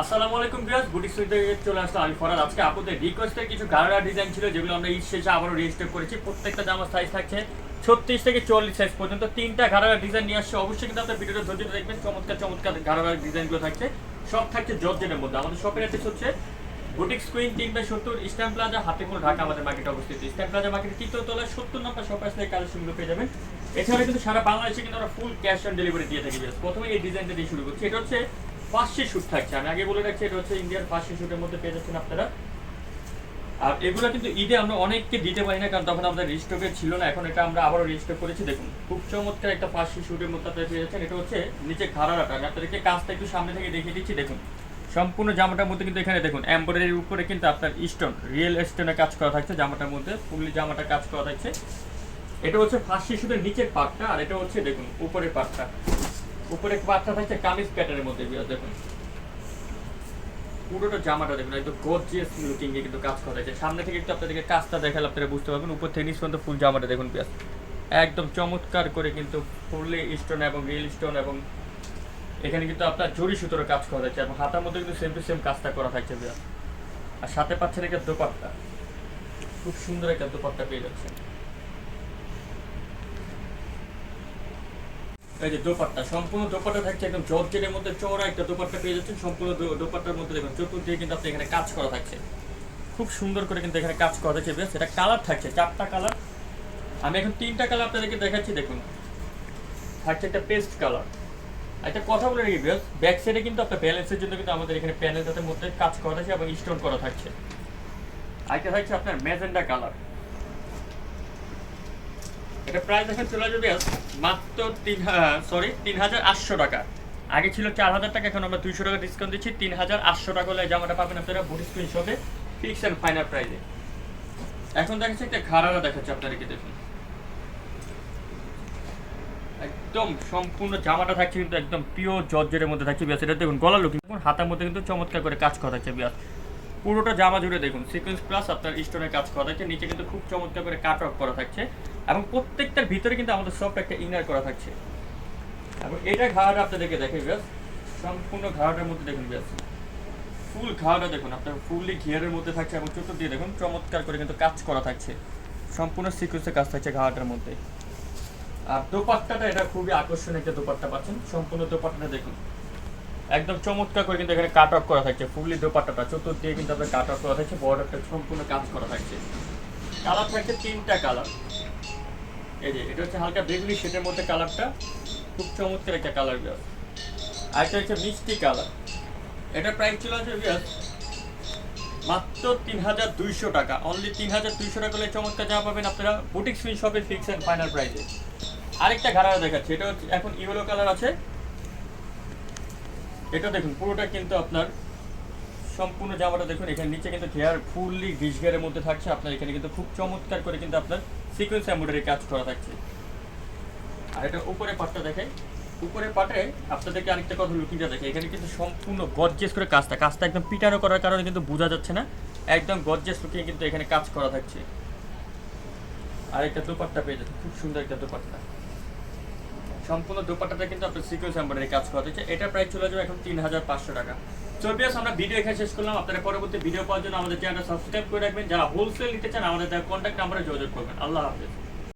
আসসালামু আলাইকুম viewers, boutique সুইটে চলে আসলাম আমি ফরাদ। আজকে আপনাদের রিকোয়েস্টের কিছু গারারা ডিজাইন ছিল যেগুলো আমরা ঈদ শেষে আবারও রেজিস্টার করেছি। প্রত্যেকটা জামার সাইজ থাকছে 36 থেকে 44 সাইজ পর্যন্ত। তিনটা গারারা ডিজাইন নিয়ে আসছে, অবশ্যই কিন্তু আপনার ভিডিওটা ধৈর্য ধরে দেখবেন। চমৎকার চমৎকার গারারা ডিজাইনগুলো থাকছে, সব থাকছে জর্জেটের মধ্যে। আমাদের শপের অ্যাড্রেস হচ্ছে boutique queen 3/70 eastern plaza, Hatipur, Dhaka. আমাদের মার্কেটে অবস্থিত। ইস্টার্ন প্লাজা মার্কেটের তৃতীয় তলায় 70 নম্বর শপ আসলে কালেকশনগুলো পেয়ে যাবেন। এছাড়া কিন্তু সারা বাংলাদেশে কিন্তু আমরা ফুল ক্যাশ অন ডেলিভারি দিয়ে থাকি। প্রথমে এই ডিজাইনটা দিয়ে শুরু করছি। এটা হচ্ছে ফার্স্ট শুট থাকছে, আমি আগে বলে রাখছি, এটা হচ্ছে ইন্ডিয়ার ফার্স্ট শুটের মধ্যে পেয়ে যাচ্ছেন আপনারা। আর এগুলো কিন্তু ঈদে আমরা অনেককে দিতে পারি না, কারণ তখন আমাদের রিস্টকে ছিল না। এখন এটা আমরা আবারও রিস্টক করেছি। দেখুন খুব চমৎকার একটা ফার্স্ট শুটের মধ্যে আপনারা পেয়ে যাচ্ছেন। এটা হচ্ছে নিচে ঘাড়াটা, আমি আপনাদেরকে কাজটা একটু সামনে থেকে দেখিয়ে দিচ্ছি। দেখুন সম্পূর্ণ জামাটার মধ্যে কিন্তু এখানে দেখুন এমব্রয়ডারির উপরে কিন্তু আপনার স্টোন, রিয়েল স্টোনে কাজ করা থাকছে জামাটার মধ্যে। ফুললি জামাটা কাজ করা থাকছে। এটা হচ্ছে ফার্স্ট শুটের নিচের পার্টটা, আর এটা হচ্ছে দেখুন উপরের পার্টটা। উপরের পার্টটা থাকছে কামিজ প্যাটার্নের মধ্যে। দেখুন পুরোটা জামাটা দেখুন একদম গর্জিয়াস লুকিং এ কিন্তু কাজ করা হয়েছে। সামনে থেকে একটু আপনাদেরকে কাজটা দেখালে আপনারা বুঝতে পারবেন। উপর থেকে নিচ পর্যন্ত ফুল জামাটা দেখুন পিয়াস, একদম চমৎকার করে কিন্তু ফুললি স্টোন এবং রিয়েল স্টোন, এবং এখানে কিন্তু আপনার জরি সুতোর কাজ করা হয়েছে, এবং হাতার মধ্যে কিন্তু সেম টু সেম কাজটা করা থাকছে পিয়াস। আর সাথে পাচ্ছেন একটা দোপাট্টা, খুব সুন্দর একটা দোপাট্টা পেয়ে যাচ্ছে। এই যে দোপাট্টা, সম্পূর্ণ দোপাট্টা থাকছে একদম জর্জেটের মধ্যে চওড়া একটা দোপাট্টা পেয়ে যাচ্ছেন। সম্পূর্ণ দোপাট্টার মধ্যে দেখুন চতুর্দিকে কিন্তু আপনি এখানে কাজ করা থাকছে, খুব সুন্দর করে কিন্তু এখানে কাজ করা থাকছে। সেটা কালার থাকছে 4টা কালার, আমি এখন 3টা কালার আপনাদেরকে দেখাচ্ছি। দেখুন থাকছে একটা পেস্ট কালার। একটা কথা বলে রাখি বেশ, ব্যাক সাইডে কিন্তু আপনার ব্যালেন্সের জন্য কিন্তু আমাদের এখানে প্যানেলটাতে মধ্যে কাজ করা থাকছে এবং স্টোন করা থাকছে। আরেকটা থাকছে আপনার ম্যাজেন্ডা কালার। এটা প্রাইস দেখেন চলে যাবে মাত্র 3,800 টাকা। আগে ছিল 4,000 টাকা, এখন আমরা 200 টাকা ডিসকাউন্ট দিচ্ছি। 3,800 টাকা হলে জামাটা পাবেন আপনারা বুটিক কুইন শপে ফিক্স এন্ড ফাইনাল প্রাইসে। এখন দেখাচ্ছে একটা ঘাড়ারা দেখাচ্ছে আপনাদেরকে। দেখুন একদম সম্পূর্ণ জামাটা থাকছে কিন্তু একদম পিওর জর্জেটের মধ্যে থাকছে বিয়াস। এটা দেখুন গলা লুকিং, হাতার মধ্যে কিন্তু চমৎকার করে কাজ করা থাকছে বিয়াস। পুরোটা জামা জুড়ে দেখুন সিকোয়েন্স প্লাস আপনার স্টোনের কাজ করা থাকছে। নিচে কিন্তু খুব চমৎকার করে কাট অফ করা থাকছে, এবং প্রত্যেকটার ভিতরে কিন্তু আমাদের সফট একটা ইনার করা থাকছে। এবং এটা ঘাড়াটা আপনাদেরকে দেখে বিয়াস, সম্পূর্ণ ঘাড়াটার মধ্যে দেখুন বিয়াস, ফুল ঘাড়াটা দেখুন আপনার ফুললি ঘিয়ারের মধ্যে থাকছে, এবং চতুর্দিকে দেখুন চমৎকার করে কিন্তু কাজ করা থাকছে। সম্পূর্ণ সিকোয়েন্সের কাজ থাকছে ঘাড়াটার মধ্যে। আর দোপাট্টাটা এটা খুবই আকর্ষণীয় একটা দোপাট্টা পাচ্ছেন। সম্পূর্ণ দোপাট্টাটা দেখুন একদম চমৎকার করে কিন্তু এখানে কাট অফ করা থাকছে। ফুললি দোপাট্টাটা চতুর্দিকে কিন্তু আপনার কাট অফ করা থাকছে, বর্ডারটা সম্পূর্ণ কাজ করা থাকছে। কালার থাকছে 3টা কালার। এই যে এটা হচ্ছে হালকা বেগুনি শেডের মধ্যে কালারটা, খুব চমৎকার একটা কালার বিয়াস। আর এটা হচ্ছে মিষ্টি কালার। এটা প্রাইস চলে আসবে বিয়াস মাত্র 3,200 টাকা। অনলি 3,200 টাকা হলে চমৎকার জামা পাবেন আপনারা বুটিক সুইন শপের ফিক্স এন্ড ফাইনাল প্রাইসে। আরেকটা ঘাড়া দেখাচ্ছি, এটা হচ্ছে এখন ইয়েলো কালার আছে। এটা দেখুন পুরোটা কিন্তু আপনার সম্পূর্ণ জামাটা দেখুন, এখানে নিচে কিন্তু ঘেয়ার ফুললি ঘিস ঘেয়ারের মধ্যে থাকছে। আপনার এখানে কিন্তু খুব চমৎকার করে কিন্তু আপনার সিকোয়েন্স এমব্রয়ডারি কাজ করা থাকছে। আর এটা উপরে পাটটা দেখে, উপরে পাটে আপনাদেরকে আরেকটা কথা লুকিংটা দেখে, এখানে কিন্তু সম্পূর্ণ গর্জিয়াস করে কাজটা একদম পিটানো করার কারণে কিন্তু বোঝা যাচ্ছে না, একদম গর্জিয়াস লুকিং কিন্তু এখানে কাজ করা থাকছে। আর একটা দোপাট্টা পেয়ে যাচ্ছে, খুব সুন্দর একটা দোপাট্টা। সম্পূর্ণ দোপাট্টাটা কিন্তু আপনার সিকোয়েন্স এমব্রয়ডারি কাজ করা হচ্ছে। এটা প্রাইস চলে যাবে এখন 3,500 টাকা। সো ভিউয়ার্স, আমরা ভিডিও এখানে শেষ করলাম। আপনারা পরবর্তী ভিডিও পাওয়ার জন্য আমাদের চ্যানেলটা সাবস্ক্রাইব করে রাখবেন। যারা হোলসেল নিতে চান আমাদের কন্ট্যাক্ট নাম্বারে যোগাযোগ করবেন। আল্লাহ হাফেজ।